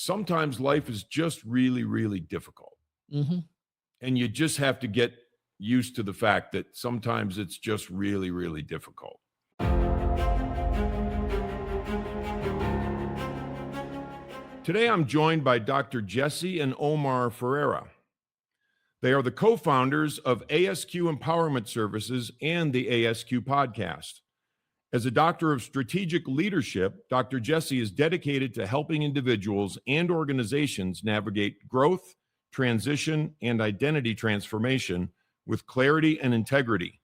sometimes life is just really, really difficult. Mm-hmm. And you just have to get used to the fact that sometimes it's just really, really difficult. Today, I'm joined by Dr. Jessie and Omar Ferrera. They are the co-founders of ASQ Empowerment Services and the ASQ podcast. As a doctor of strategic leadership, Dr. Jessie is dedicated to helping individuals and organizations navigate growth, transition, and identity transformation with clarity and integrity,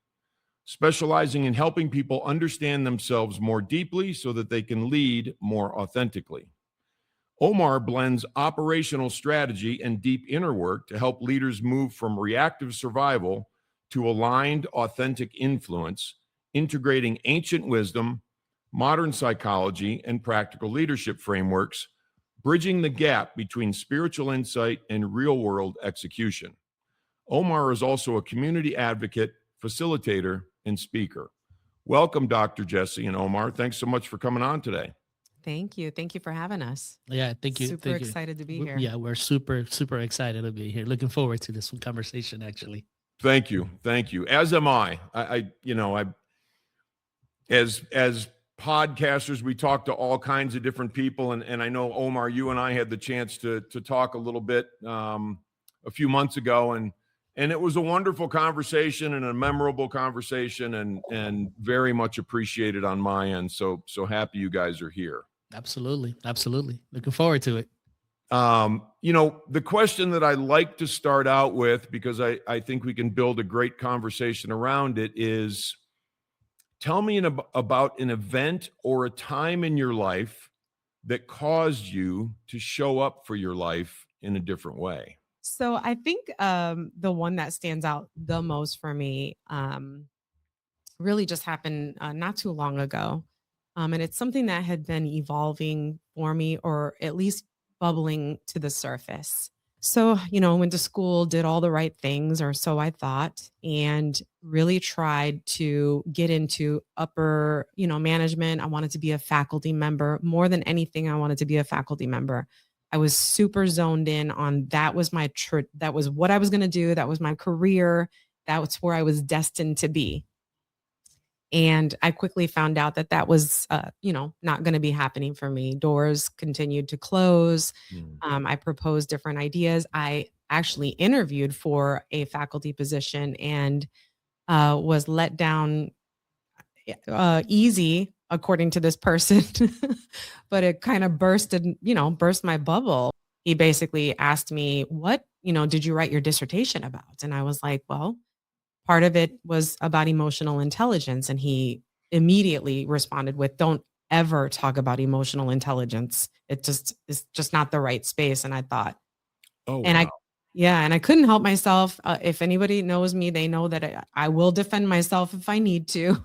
specializing in helping people understand themselves more deeply so that they can lead more authentically. Omar blends operational strategy and deep inner work to help leaders move from reactive survival to aligned, authentic influence, integrating ancient wisdom, modern psychology, and practical leadership frameworks, bridging the gap between spiritual insight and real-world execution. Omar is also a community advocate, facilitator, and speaker. Welcome, Dr. Jessie and Omar. Thanks so much for coming on today. Thank you. Thank you for having us. Yeah, thank you. Super excited to be here. Yeah, we're super excited to be here. Looking forward to this conversation, actually. Thank you. As am I. As podcasters, we talk to all kinds of different people, and I know, Omar, you and I had the chance to talk a little bit a few months ago, and it was a wonderful conversation and a memorable conversation, and very much appreciated on my end. So happy you guys are here. Absolutely. Looking forward to it. The question that I like to start out with, because I think we can build a great conversation around it, is tell me about an event or a time in your life that caused you to show up for your life in a different way. So I think the one that stands out the most for me really just happened not too long ago. And it's something that had been evolving for me, or at least bubbling to the surface. So, went to school, did all the right things, or so I thought, and really tried to get into upper, management. I wanted to be a faculty member. More than anything, I wanted to be a faculty member. I was super zoned in on that was that was what I was going to do. That was my career. That was where I was destined to be. And I quickly found out that was, not going to be happening for me. Doors continued to close. I proposed different ideas. I actually interviewed for a faculty position and was let down easy, according to this person, but it kind of burst my bubble. He basically asked me, what, did you write your dissertation about? And I was like, well, part of it was about emotional intelligence. And he immediately responded with, don't ever talk about emotional intelligence. It's just not the right space. And I thought, and I couldn't help myself. If anybody knows me, they know that I will defend myself if I need to.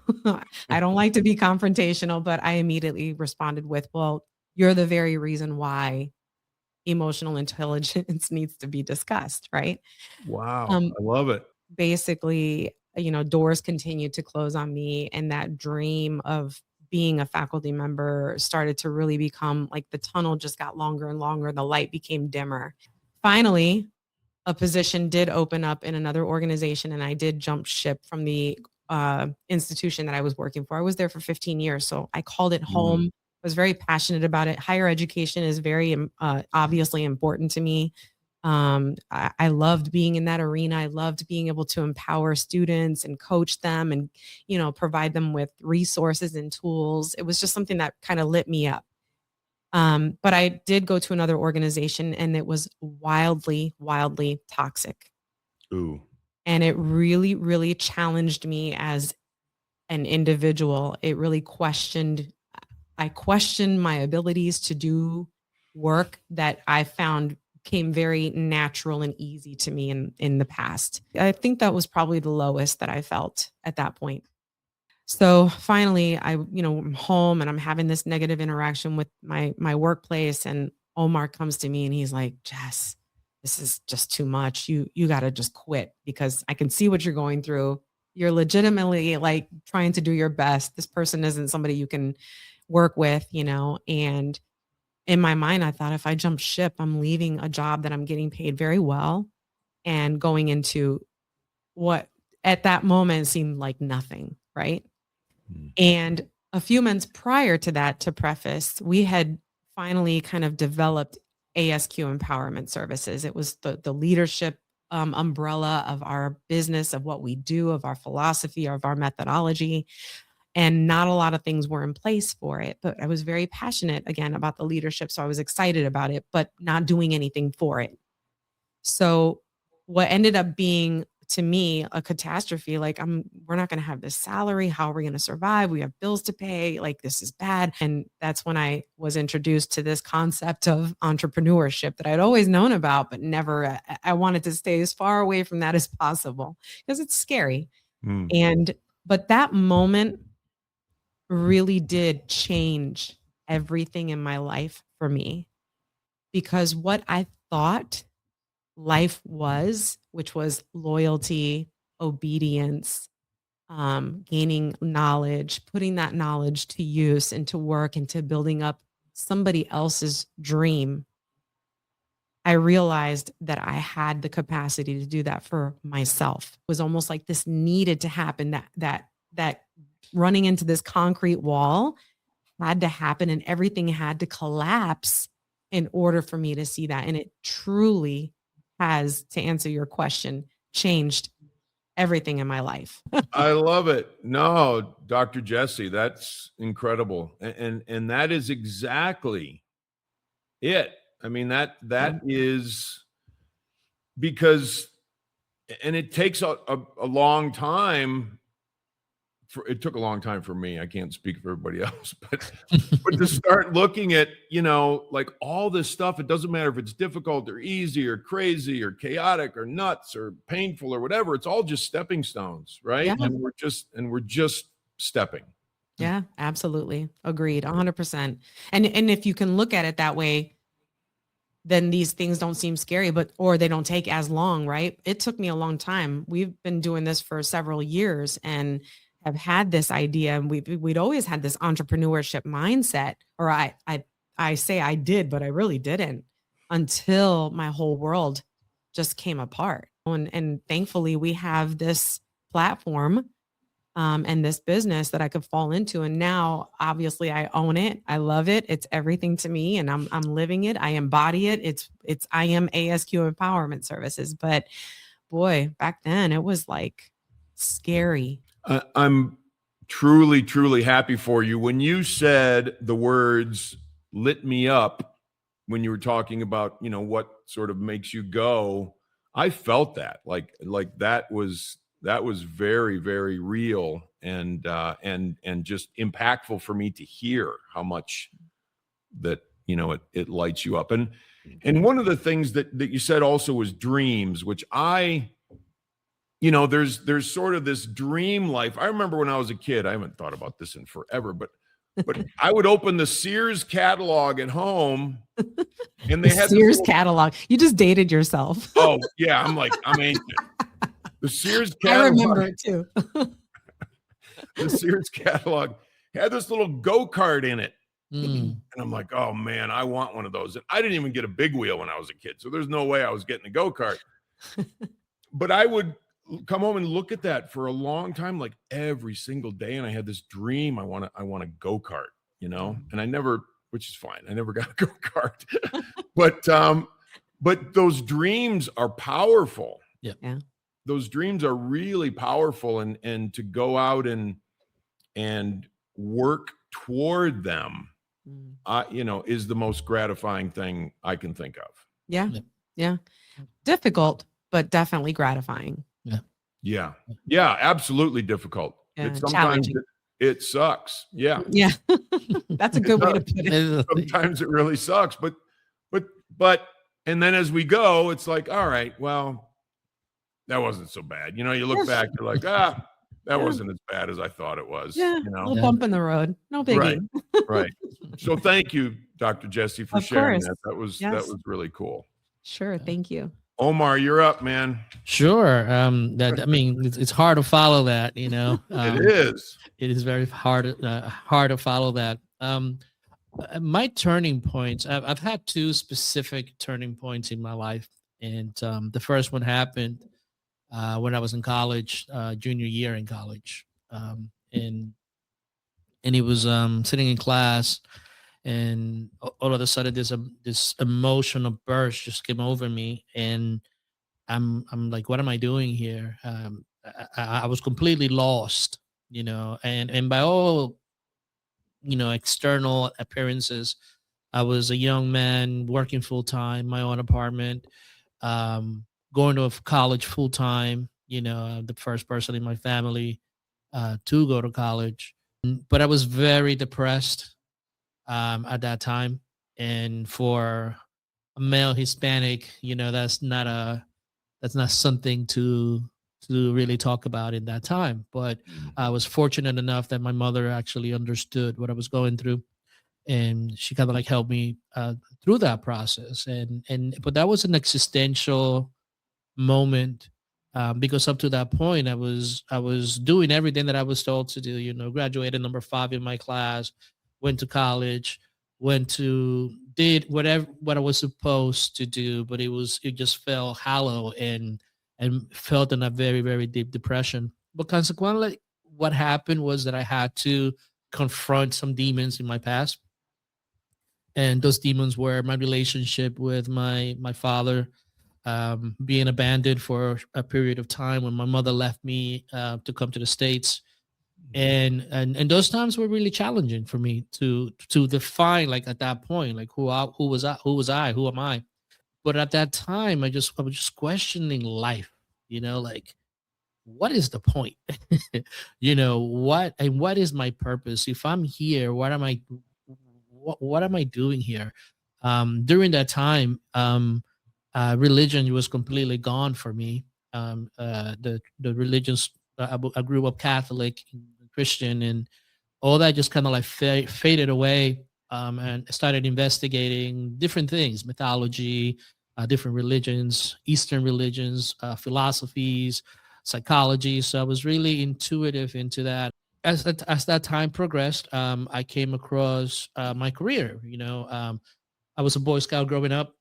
I don't like to be confrontational, but I immediately responded with, well, you're the very reason why emotional intelligence needs to be discussed, right? Wow. I love it. Basically, doors continued to close on me, and that dream of being a faculty member started to really become like the tunnel just got longer and longer. The light became dimmer. Finally, a position did open up in another organization, and I did jump ship from the institution that I was working for. I was there for 15 years, so I called it home. I was very passionate about it. Higher education is very obviously important to me. I loved being in that arena. I loved being able to empower students and coach them and, provide them with resources and tools. It was just something that kind of lit me up. But I did go to another organization, and it was wildly, wildly toxic. Ooh. And it really, really challenged me as an individual. It really I questioned my abilities to do work that I found came very natural and easy to me in the past. I think that was probably the lowest that I felt at that point. So finally, I'm home and I'm having this negative interaction with my workplace, and Omar comes to me and he's like, Jess, this is just too much. You got to just quit, because I can see what you're going through. You're legitimately like trying to do your best. This person isn't somebody you can work with, and in my mind, I thought if I jump ship, I'm leaving a job that I'm getting paid very well and going into what at that moment seemed like nothing, right? And a few months prior to that, to preface, we had finally kind of developed ASQ Empowerment Services. It was the leadership umbrella of our business, of what we do, of our philosophy, of our methodology. And not a lot of things were in place for it, but I was very passionate again about the leadership. So I was excited about it, but not doing anything for it. So what ended up being to me a catastrophe, like we're not going to have this salary. How are we going to survive? We have bills to pay. Like this is bad. And that's when I was introduced to this concept of entrepreneurship that I'd always known about, but never, I wanted to stay as far away from that as possible because it's scary. But that moment really did change everything in my life for me, because what I thought life was, which was loyalty, obedience, gaining knowledge, putting that knowledge to use and to work and to building up somebody else's dream. I realized that I had the capacity to do that for myself. It was almost like this needed to happen, that running into this concrete wall had to happen and everything had to collapse in order for me to see that. And it truly has, to answer your question, changed everything in my life. I love it. No, Dr. Jessie, that's incredible. And that is exactly it. I mean, that is because, and it takes a long time. It took a long time for me. I can't speak for everybody else, but to start looking at, like all this stuff, it doesn't matter if it's difficult or easy or crazy or chaotic or nuts or painful or whatever. It's all just stepping stones, right? Yeah. And we're just stepping. Yeah, absolutely. Agreed. 100%. And if you can look at it that way, then these things don't seem scary, or they don't take as long, right? It took me a long time. We've been doing this for several years and have had this idea, and we'd always had this entrepreneurship mindset, or I say I did, but I really didn't, until my whole world just came apart. And thankfully we have this platform and this business that I could fall into. And now obviously I own it. I love it. It's everything to me, and I'm living it. I embody it. I am ASQ Empowerment Services. But boy, back then it was like scary. I'm truly, truly happy for you. When you said the words "lit me up," when you were talking about, what sort of makes you go, I felt that like that was very, very real and just impactful for me to hear how much that, it lights you up. And one of the things that you said also was dreams, which there's sort of this dream life. I remember when I was a kid, I haven't thought about this in forever, but I would open the Sears catalog at home, and they had Sears catalog. You just dated yourself. Oh yeah, I'm ancient. The Sears catalog. I remember it too. The Sears catalog had this little go-kart in it. And I'm like, oh man, I want one of those. And I didn't even get a big wheel when I was a kid, so there's no way I was getting a go-kart. But I would come home and look at that for a long time, like every single day. And I had this dream. I want a go-kart, and I never, which is fine. I never got a go-kart, but those dreams are powerful. Yeah. Those dreams are really powerful, and to go out and work toward them, is the most gratifying thing I can think of. Yeah. Difficult, but definitely gratifying. Yeah, absolutely difficult. Yeah, sometimes it sucks. Yeah. That's a good way to put it. Sometimes it really sucks, but and then as we go, it's like, all right, well, that wasn't so bad. You look back, you're like, that wasn't as bad as I thought it was. Yeah, a little bump in the road, no biggie. Right. So thank you, Dr. Jessie, for sharing that. That was really cool. Sure, thank you. Omar, you're up, man. Sure. It's hard to follow that, It is. It is very hard to follow that. My turning points, I've had two specific turning points in my life. And the first one happened when I was in college, junior year in college. And it was sitting in class, and all of a sudden this emotional burst just came over me, and I'm like, what am I doing here? I was completely lost, and by all external appearances, I was a young man working full time, my own apartment, um, going to college full time. The first person in my family to go to college. But I was very depressed at that time, and for a male Hispanic, that's not something to really talk about in that time. But I was fortunate enough that my mother actually understood what I was going through, and she kind of like helped me through that process. And but that was an existential moment, because up to that point I was doing everything that I was told to do. Graduated number 5 in my class, went to college, went to did whatever what I was supposed to do, but it just felt hollow, and felt in a very, very deep depression. But consequently, what happened was that I had to confront some demons in my past, and those demons were my relationship with my father, being abandoned for a period of time when my mother left me to come to the States. And those times were really challenging for me to define, like, at that point, like, who am I. But at that time I was just questioning life, like, what is the point? What is my purpose? If I'm here, what am I doing here? During that time, religion was completely gone for me. The religions, I grew up Catholic and Christian, and all that just kind of like faded away. And started investigating different things, mythology, different religions, Eastern religions, philosophies, psychology. So I was really intuitive into that. As that time progressed, I came across my career. I was a Boy Scout growing up.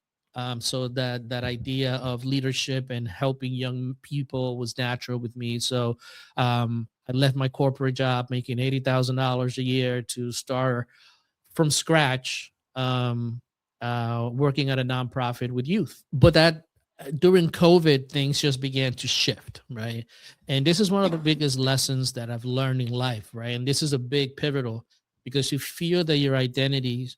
So that idea of leadership and helping young people was natural with me. So I left my corporate job making $80,000 a year to start from scratch, working at a nonprofit with youth. But that during COVID, things just began to shift, right? And this is one of the biggest lessons that I've learned in life, right? And this is a big pivotal, because you feel that your identity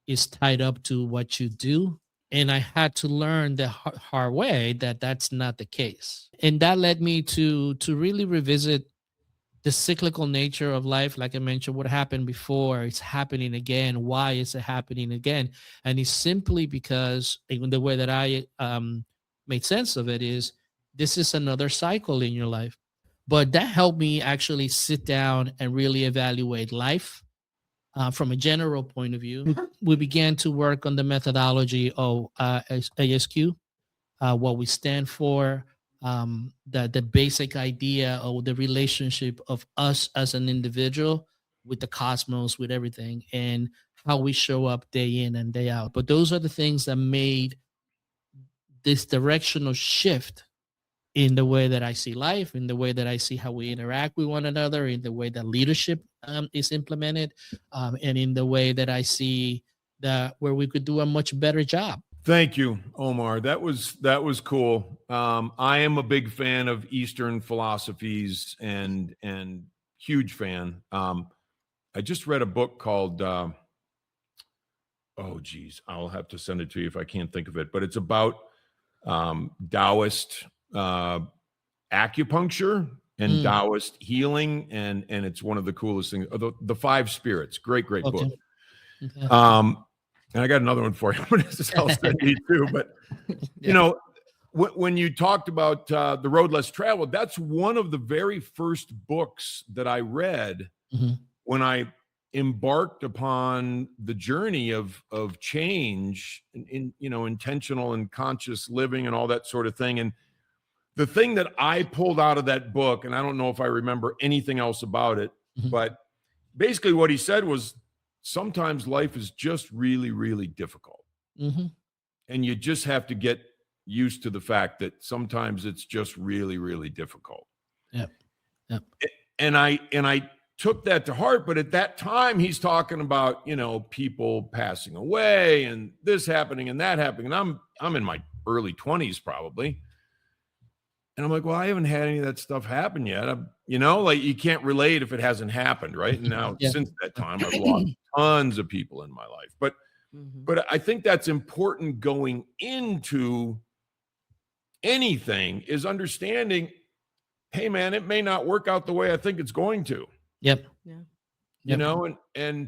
is tied up to what you do. And I had to learn the hard way that that's not the case. And that led me to really revisit the cyclical nature of life. Like I mentioned, what happened before, it's happening again. Why is it happening again? And it's simply because, even the way that I made sense of it is, this is another cycle in your life. But that helped me actually sit down and really evaluate life from a general point of view. We began to work on the methodology of ASQ, what we stand for, the basic idea of the relationship of us as an individual with the cosmos, with everything, and how we show up day in and day out. But those are the things that made this directional shift in the way that I see life, in the way that I see how we interact with one another, in the way that leadership is implemented, and in the way that I see that where we could do a much better job. Thank you, Omar. That was cool. I am a big fan of Eastern philosophies and huge fan. I just read a book called oh geez, I'll have to send it to you if I can't think of it, but it's about Taoist acupuncture and Taoist healing, and it's one of the coolest things. The Five Spirits, great Okay. book. Okay. And I got another one for you. I'll send you too. But you know, when you talked about The Road Less Traveled, that's one of the very first books that I read Mhm. when I embarked upon the journey of change in intentional and conscious living and all that sort of thing. And the thing that I pulled out of that book, and I don't know if I remember anything else about it, Mhm. but basically what he said was, sometimes life is just really, really difficult. Mm-hmm. And you just have to get used to the fact that sometimes it's just really, really difficult. Yep. Yep. And I took that to heart, but at that time he's talking about, people passing away and this happening and that happening. And I'm in my early 20s probably. And I'm like, well, I haven't had any of that stuff happen yet. Like you can't relate if it hasn't happened, right? And now since that time, I've lost tons of people in my life. But I think that's important going into anything is understanding, hey man, it may not work out the way I think it's going to. Yep. Yeah.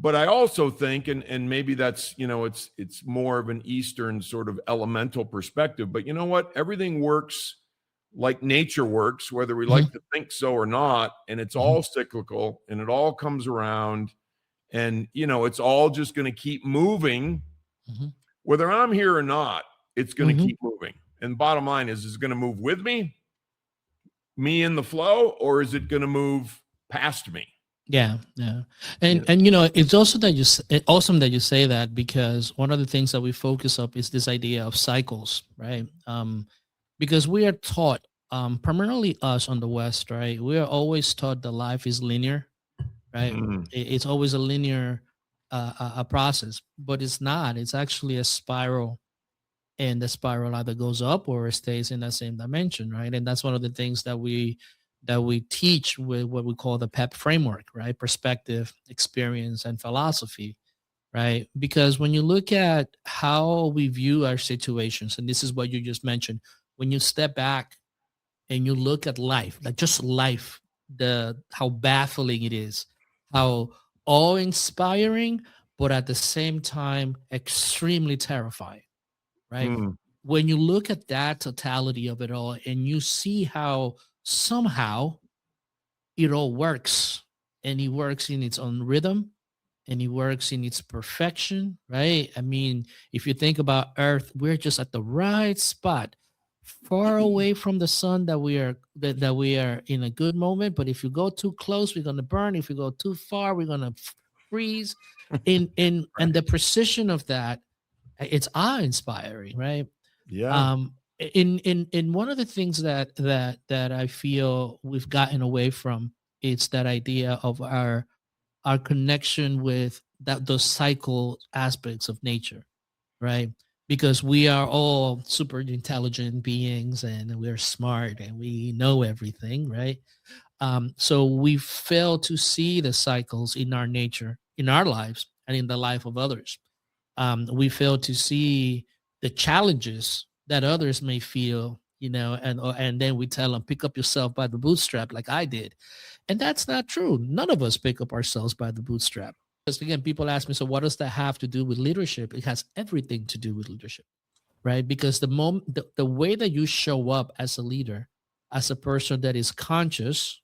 But I also think, and maybe that's, it's more of an Eastern sort of elemental perspective, but you know what? Everything works like nature works, whether we like to think so or not. And it's all cyclical and it all comes around and, it's all just going to keep moving. Whether I'm here or not, it's going to keep moving. And bottom line is it going to move with me in the flow, or is it going to move past me? Yeah. And it's also awesome that you say that, because one of the things that we focus up is this idea of cycles, right? Because we are taught, primarily us on the West, right? We are always taught that life is linear, right? It's always a linear a process, but it's not. It's actually a spiral, and the spiral either goes up or it stays in that same dimension, right? And that's one of the things that we teach with what we call the PEP framework, right? Perspective, experience, and philosophy, right? Because when you look at how we view our situations, and this is what you just mentioned, when you step back and you look at life, like just life, how baffling it is, how awe-inspiring, but at the same time, extremely terrifying, right? When you look at that totality of it all and you see how somehow it all works, and it works in its own rhythm, and it works in its perfection, right? I mean, if you think about Earth, we're just at the right spot, far away from the sun, that we are in a good moment. But if you go too close, we're going to burn. If you go too far, we're going to freeze. And the precision of that, it's awe-inspiring, right? Yeah. In one of the things that I feel we've gotten away from, it's that idea of our connection with those cycle aspects of nature, right? Because we are all super intelligent beings and we're smart and we know everything, right? So we fail to see the cycles in our nature, in our lives, and in the life of others. We fail to see the challenges that others may feel, and then we tell them, pick up yourself by the bootstrap, like I did. And that's not true. None of us pick up ourselves by the bootstrap. Because again, people ask me, so what does that have to do with leadership? It has everything to do with leadership, right? Because the way that you show up as a leader, as a person that is conscious,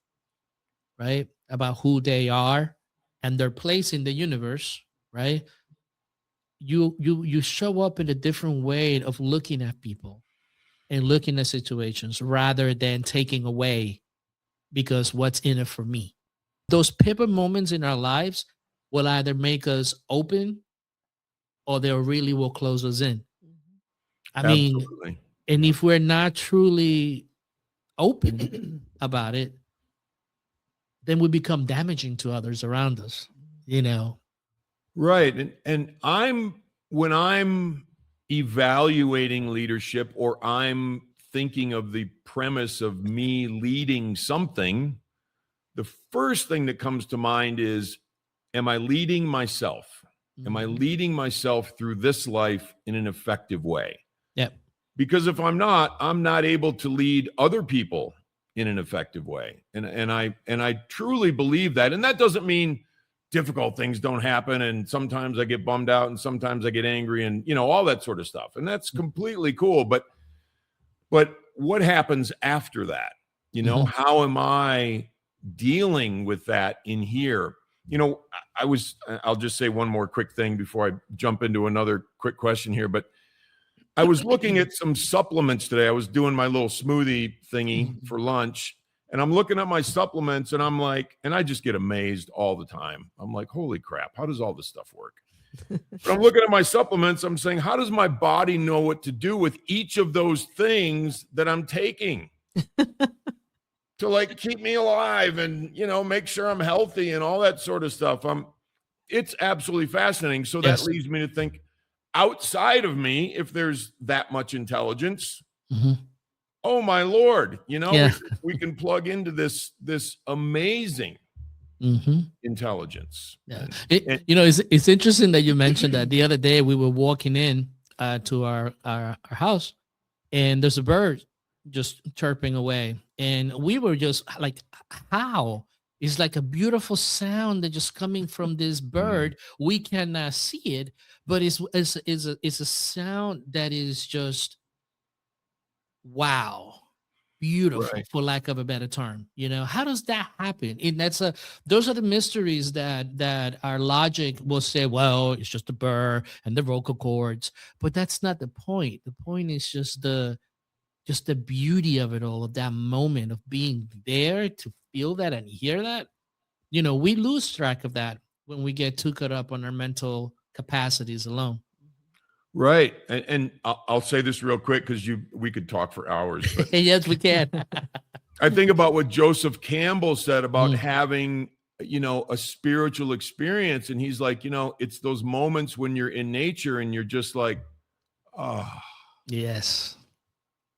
right, about who they are and their place in the universe, right? You show up in a different way of looking at people and looking at situations, rather than taking away because what's in it for me. Those pivot moments in our lives will either make us open, or they really will close us in. I mean, Absolutely. and if we're not truly open about it, then we become damaging to others around us, Right. And when I'm evaluating leadership, or I'm thinking of the premise of me leading something, the first thing that comes to mind is, am I leading myself? Am I leading myself through this life in an effective way? Yep. Because if I'm not able to lead other people in an effective way. And I truly believe that. And that doesn't mean difficult things don't happen. And sometimes I get bummed out and sometimes I get angry and, all that sort of stuff. And that's completely cool. But what happens after that? How am I dealing with that in here? I'll just say one more quick thing before I jump into another quick question here, but I was looking at some supplements today. I was doing my little smoothie thingy for lunch, And I'm looking at my supplements and I'm like, and I just get amazed all the time. I'm like, holy crap, how does all this stuff work? But I'm looking at my supplements. I'm saying, how does my body know what to do with each of those things that I'm taking to like keep me alive and, you know, make sure I'm healthy and all that sort of stuff? It's absolutely fascinating. So that Yes. leads me to think outside of me, if there's that much intelligence, oh my Lord, you know, Yeah. we can plug into this amazing intelligence. Yeah. You know, it's interesting that you mentioned that. The other day we were walking in to our house, and there's a bird just chirping away, and we were just like, how? It's like a beautiful sound that just coming from this bird. We cannot see it, but it's a sound that is just wow, beautiful, Right. for lack of a better term. You know, how does that happen? And those are the mysteries that our logic will say, well, it's just a burr and the vocal cords, but that's not the point. The point is just the beauty of it all, of that moment of being there to feel that and hear that. You know, we lose track of that when we get too caught up on our mental capacities alone. Right. And I'll say this real quick because we could talk for hours. But Yes, we can. I think about what Joseph Campbell said about having, you know, a spiritual experience. And he's like, you know, it's those moments when you're in nature and you're just like, oh. Yes.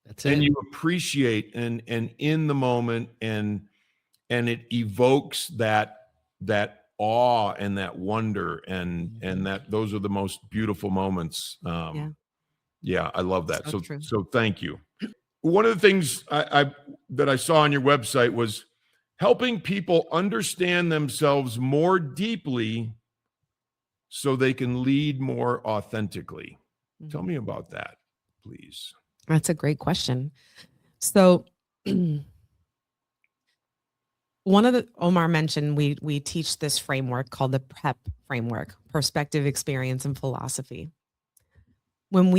That's and it. you appreciate and in the moment and it evokes that awe and that wonder and that those are the most beautiful moments. Yeah, I love that. So thank you. One of the things that I saw on your website was helping people understand themselves more deeply so they can lead more authentically. Tell me about that, please. That's a great question. So one of the Omar mentioned, we teach this framework called the PEP framework, perspective, experience, and philosophy. When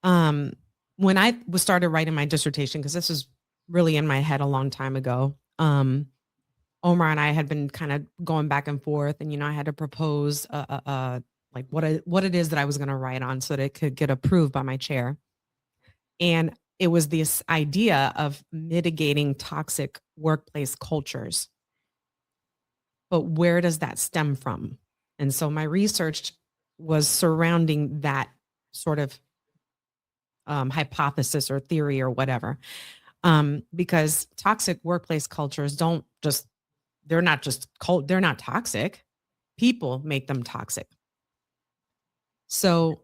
I started writing my dissertation, because this was really in my head a long time ago, Omar and I had been kind of going back and forth, and, you know, I had to propose like what it is that I was going to write on so that it could get approved by my chair. And it was this idea of mitigating toxic workplace cultures. But where does that stem from? And so my research was surrounding that sort of hypothesis or theory or whatever. Because toxic workplace cultures they're not toxic. People make them toxic. So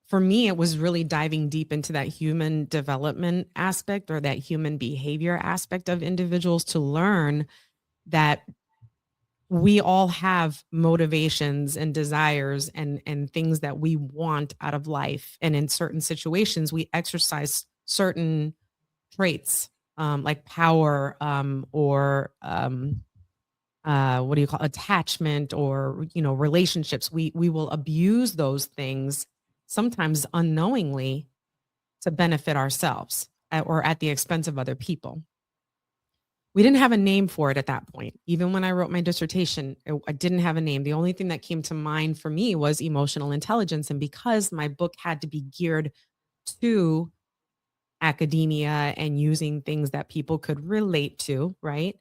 for me, it was really diving deep into that human development aspect or that human behavior aspect of individuals to learn that we all have motivations and desires and things that we want out of life. And in certain situations, we exercise certain traits like power or what do you call attachment or, you know, relationships. We will abuse those things sometimes unknowingly to benefit ourselves or at the expense of other people. We didn't have a name for it at that point. Even when I wrote my dissertation, I didn't have a name. The only thing that came to mind for me was emotional intelligence. And because my book had to be geared to academia and using things that people could relate to, right?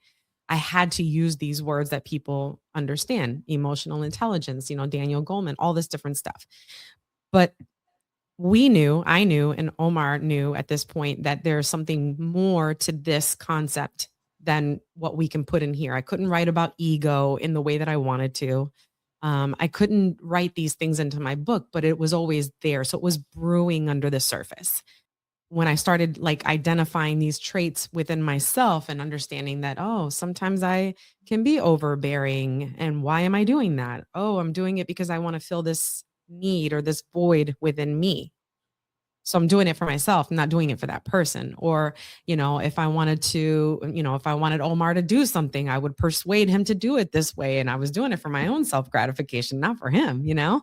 I had to use these words that people understand, emotional intelligence, you know, Daniel Goleman, all this different stuff. But I knew, and Omar knew at this point that there's something more to this concept than what we can put in here. I couldn't write about ego in the way that I wanted to. I couldn't write these things into my book, but it was always there. So it was brewing under the surface. When I started like identifying these traits within myself and understanding that, oh, sometimes I can be overbearing. And why am I doing that? Oh, I'm doing it because I want to fill this need or this void within me. So I'm doing it for myself, I'm not doing it for that person. Or, you know, if I wanted Omar to do something, I would persuade him to do it this way. And I was doing it for my own self-gratification, not for him, you know?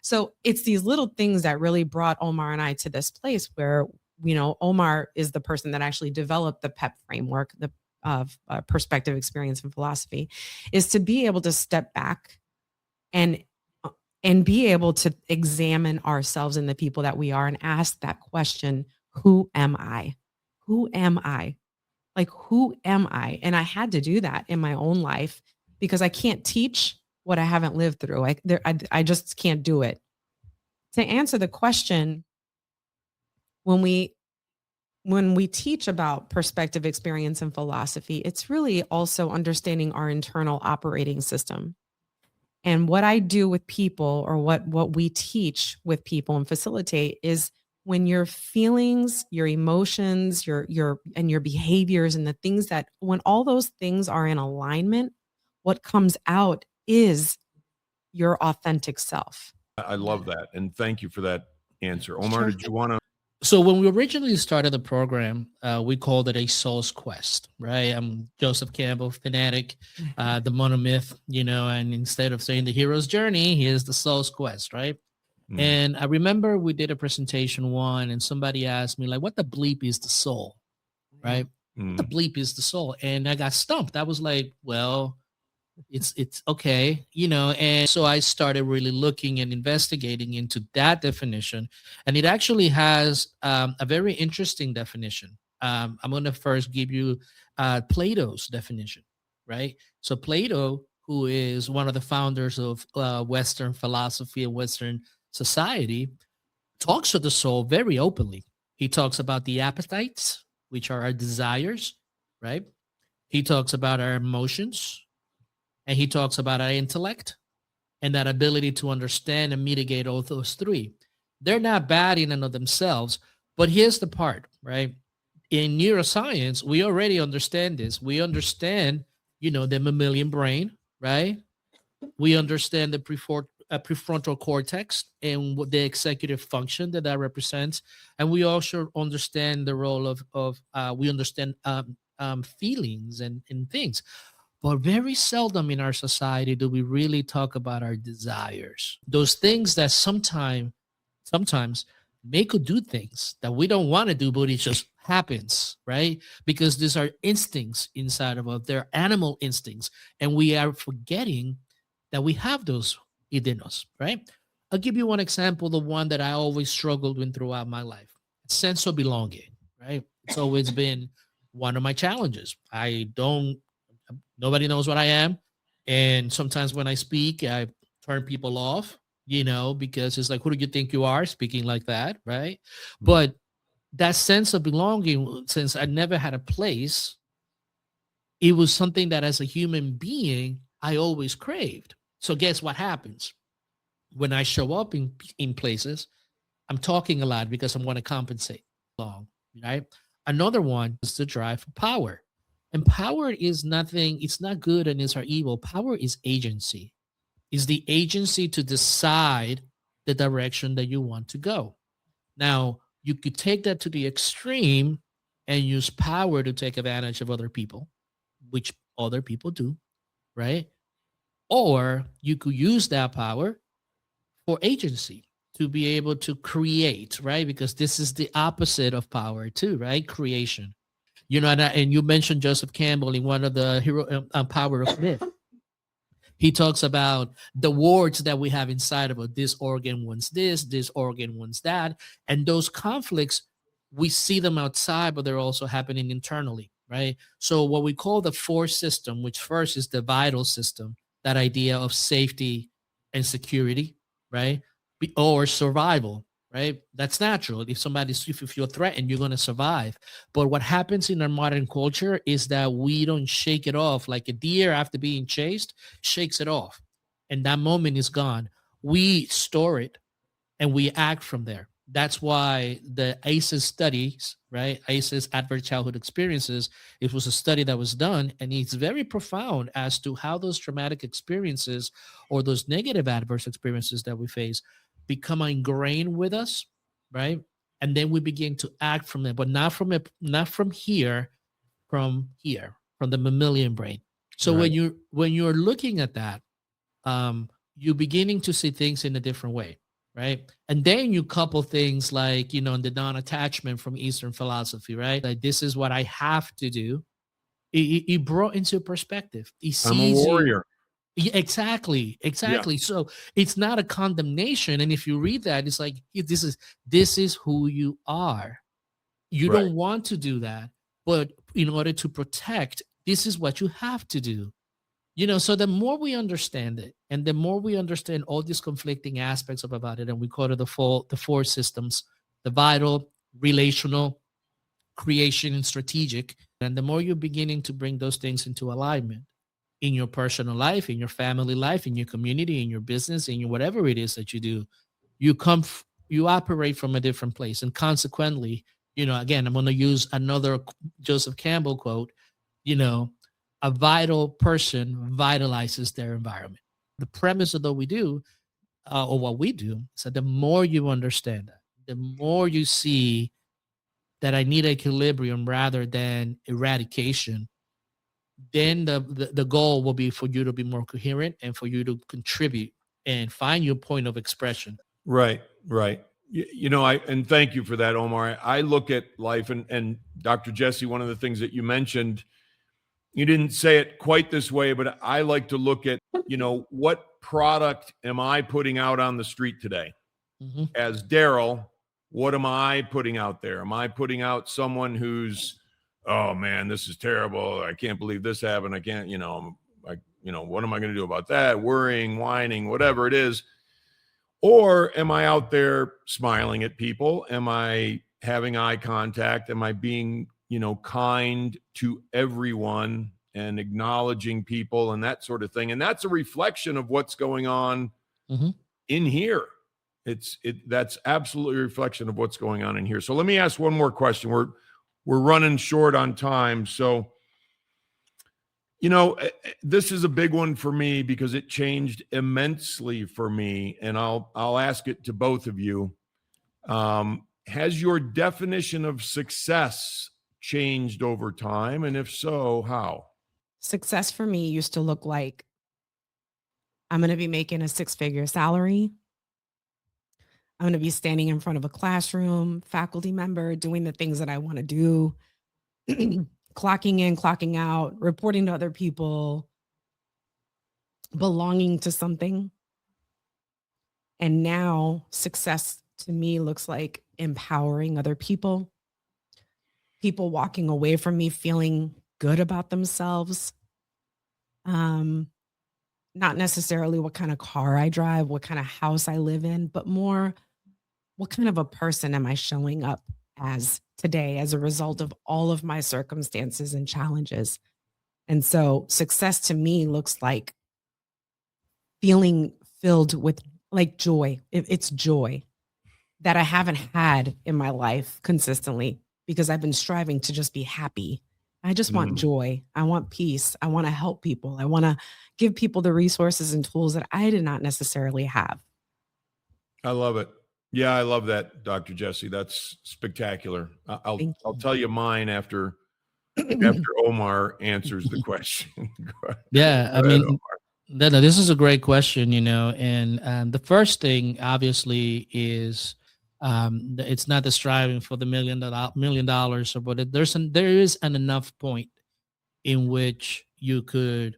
So it's these little things that really brought Omar and I to this place where, you know, Omar is the person that actually developed the PEP framework, the perspective, experience, and philosophy, is to be able to step back and be able to examine ourselves and the people that we are and ask that question, who am I? Who am I? Like, who am I? And I had to do that in my own life because I can't teach what I haven't lived through. I just can't do it. To answer the question, when we teach about perspective, experience, and philosophy, it's really also understanding our internal operating system. And what I do with people, or what we teach with people and facilitate, is when your feelings, your emotions, your behaviors, and the things that, when all those things are in alignment, what comes out is your authentic self. I love that. And thank you for that answer. Omar, Sure. did you want to? So when we originally started the program, we called it a soul's quest, right? I'm Joseph Campbell, fanatic, the monomyth, and instead of saying the hero's journey, here's the soul's quest, right? Mm. And I remember we did a presentation one, and somebody asked me, like, what the bleep is the soul, right? What the bleep is the soul? And I got stumped. I was like, well, it's okay, and so I started really looking and investigating into that definition, and it actually has a very interesting definition. I'm going to first give you Plato's definition, right? So Plato, who is one of the founders of Western philosophy and Western society, talks of the soul very openly. He talks about the appetites, which are our desires, right? He talks about our emotions, and he talks about our intellect and that ability to understand and mitigate all those three. They're not bad in and of themselves, but here's the part, right? In neuroscience, we already understand this. We understand, the mammalian brain, right? We understand the prefrontal cortex and what the executive function that represents. And we also understand the role of we understand feelings and things. But very seldom in our society do we really talk about our desires. Those things that sometimes make us do things that we don't want to do, but it just happens, right? Because these are instincts inside of us. They're animal instincts. And we are forgetting that we have those within us, right? I'll give you one example, the one that I always struggled with throughout my life. Sense of belonging, right? It's always been one of my challenges. Nobody knows what I am. And sometimes when I speak, I turn people off, because it's like, who do you think you are speaking like that? Right. But that sense of belonging, since I never had a place, it was something that as a human being, I always craved. So guess what happens? When I show up in places, I'm talking a lot because I want to compensate long, right? Another one is the drive for power. And power is nothing, it's not good and it's our evil. Power is agency. Is the agency to decide the direction that you want to go. Now, you could take that to the extreme and use power to take advantage of other people, which other people do, right? Or you could use that power for agency to be able to create, right? Because this is the opposite of power too, right? Creation. And you mentioned Joseph Campbell in one of the hero Power of Myth. He talks about the wards that we have inside of us. This organ wants this organ wants that. And those conflicts, we see them outside, but they're also happening internally, right? So what we call the force system, which first is the vital system, that idea of safety and security, right? Or survival, right? That's natural. If you're threatened, you're going to survive. But what happens in our modern culture is that we don't shake it off. Like a deer after being chased shakes it off. And that moment is gone. We store it and we act from there. That's why the ACEs studies, right? ACEs, Adverse Childhood Experiences, it was a study that was done, and it's very profound as to how those traumatic experiences or those negative adverse experiences that we face become ingrained with us, right? And then we begin to act from it, but not from here, from the mammalian brain. So Right. when you're looking at that, you're beginning to see things in a different way, right? And then you couple things like, the non-attachment from Eastern philosophy, right? Like, this is what I have to do, It brought into perspective. He I'm a sees you. warrior. Yeah, exactly, Yeah. exactly. So it's not a condemnation. And if you read that, it's like this is who you are. You Right. don't want to do that, but in order to protect, this is what you have to do. So the more we understand it, and the more we understand all these conflicting aspects about it, and we call it the four systems: the vital, relational, creation, and strategic. And the more you're beginning to bring those things into alignment in your personal life, in your family life, in your community, in your business, in your whatever it is that you do, you operate from a different place. And consequently, again, I'm going to use another Joseph Campbell quote, you know, a vital person vitalizes their environment. The premise of what we do, or what we do, is that the more you understand that, the more you see that I need equilibrium rather than eradication, then the goal will be for you to be more coherent and for you to contribute and find your point of expression. Right. Right. And thank you for that, Omar. I look at life and Dr. Jessie, one of the things that you mentioned, you didn't say it quite this way, but I like to look at, what product am I putting out on the street today? Mm-hmm. As Daryl, what am I putting out there? Am I putting out someone who's, oh man, this is terrible. I can't believe this happened. I can't, what am I going to do about that? Worrying, whining, whatever it is. Or am I out there smiling at people? Am I having eye contact? Am I being, kind to everyone and acknowledging people and that sort of thing? And that's a reflection of what's going on Mm-hmm. in here. That's absolutely a reflection of what's going on in here. So let me ask one more question. We're running short on time. So, this is a big one for me because it changed immensely for me. And I'll ask it to both of you. Has your definition of success changed over time? And if so, how? Success for me used to look like I'm going to be making a 6-figure salary. I'm going to be standing in front of a classroom, faculty member, doing the things that I want to do, clocking in, clocking out, reporting to other people, belonging to something. And now success to me looks like empowering other people walking away from me feeling good about themselves. Not necessarily what kind of car I drive, what kind of house I live in, but more what kind of a person am I showing up as today as a result of all of my circumstances and challenges. And so success to me looks like feeling filled with like joy. It's joy that I haven't had in my life consistently because I've been striving to just be happy. I just want joy. I want peace. I want to help people. I want to give people the resources and tools that I did not necessarily have. I love it. Yeah, I love that, Dr. Jessie. That's spectacular. I'll tell you mine after Omar answers the question. Yeah, I Go ahead, mean, Omar. no, this is a great question, and the first thing obviously is it's not the striving for the $1 million, but there is an enough point in which you could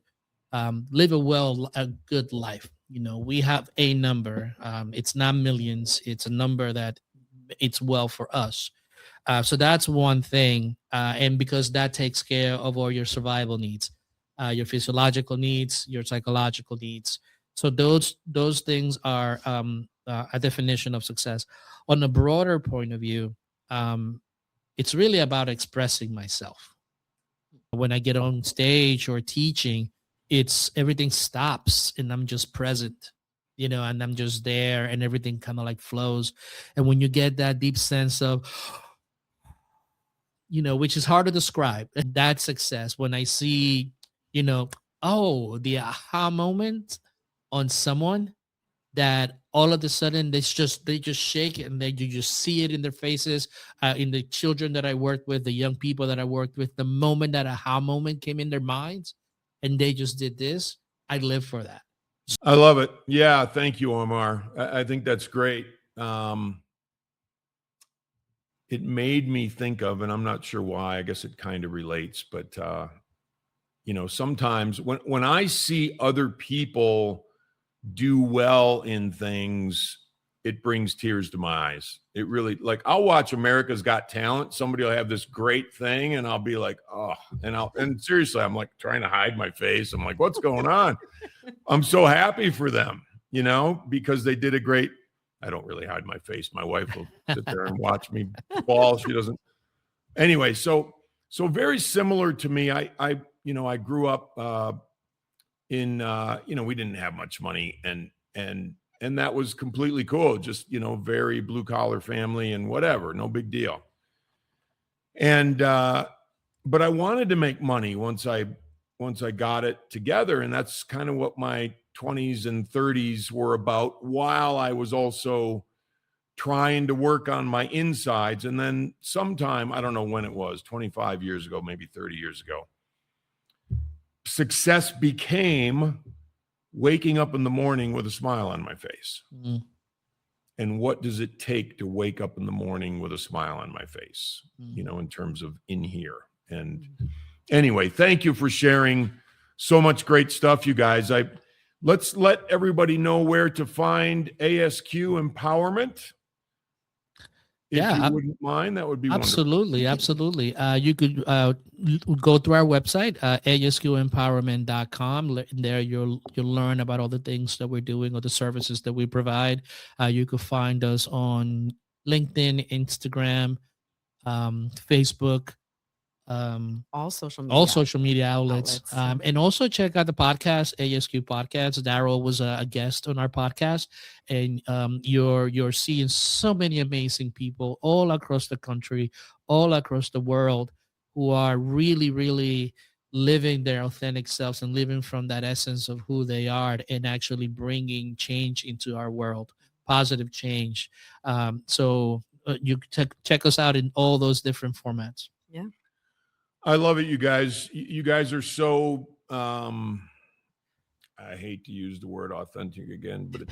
live a good life. We have a number. It's not millions. It's a number that it's well for us. So that's one thing, and because that takes care of all your survival needs, your physiological needs, your psychological needs. So those things are a definition of success. On a broader point of view, it's really about expressing myself. When I get on stage or teaching, it's everything stops and I'm just present, and I'm just there and everything kind of like flows. And when you get that deep sense of, which is hard to describe, that success, when I see, the aha moment on someone that all of a sudden they just shake and then you just see it in their faces, in the children that I worked with, the young people that I worked with, the moment that aha moment came in their minds and they just did this, I live for that. I love it. Yeah, thank you, Omar. I think that's great. It made me think of, and I'm not sure why, I guess it kind of relates, but sometimes when I see other people do well in things, it brings tears to my eyes. It really, like, I'll watch America's Got Talent. Somebody will have this great thing and I'll be like, oh, and seriously, I'm like trying to hide my face. I'm like, what's going on? I'm so happy for them, because they did a great, I don't really hide my face. My wife will sit there and watch me fall. She doesn't. Anyway, so very similar to me. I grew up in, we didn't have much money and that was completely cool. Just, very blue collar family and whatever, no big deal. And, but I wanted to make money once I got it together. And that's kind of what my 20s and 30s were about, while I was also trying to work on my insides. And then sometime, I don't know when it was, 25 years ago, maybe 30 years ago, success became waking up in the morning with a smile on my face. Mm-hmm. And what does it take to wake up in the morning with a smile on my face, in terms of in here? And anyway, thank you for sharing so much great stuff, you guys. Let's let everybody know where to find ASQ Empowerment. If you wouldn't mind, that would be absolutely, wonderful. absolutely. You could go through our website, asqempowerment.com. There you'll learn about all the things that we're doing, all the services that we provide. You could find us on LinkedIn, Instagram, Facebook, all social media outlets. And also check out the podcast, ASQ Podcast. Daryl was a guest on our podcast, and you're seeing so many amazing people all across the country, all across the world, who are really, really living their authentic selves and living from that essence of who they are, and actually bringing change into our world, positive change. So you check us out in all those different formats. Yeah. I love it, you guys. You guys are so, I hate to use the word authentic again, but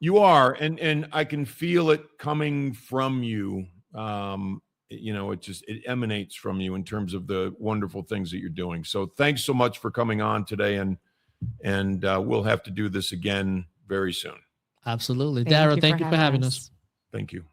you are, and I can feel it coming from you. It emanates from you in terms of the wonderful things that you're doing. So thanks so much for coming on today, and we'll have to do this again very soon. Absolutely. Daryl, thank you for having us. Thank you.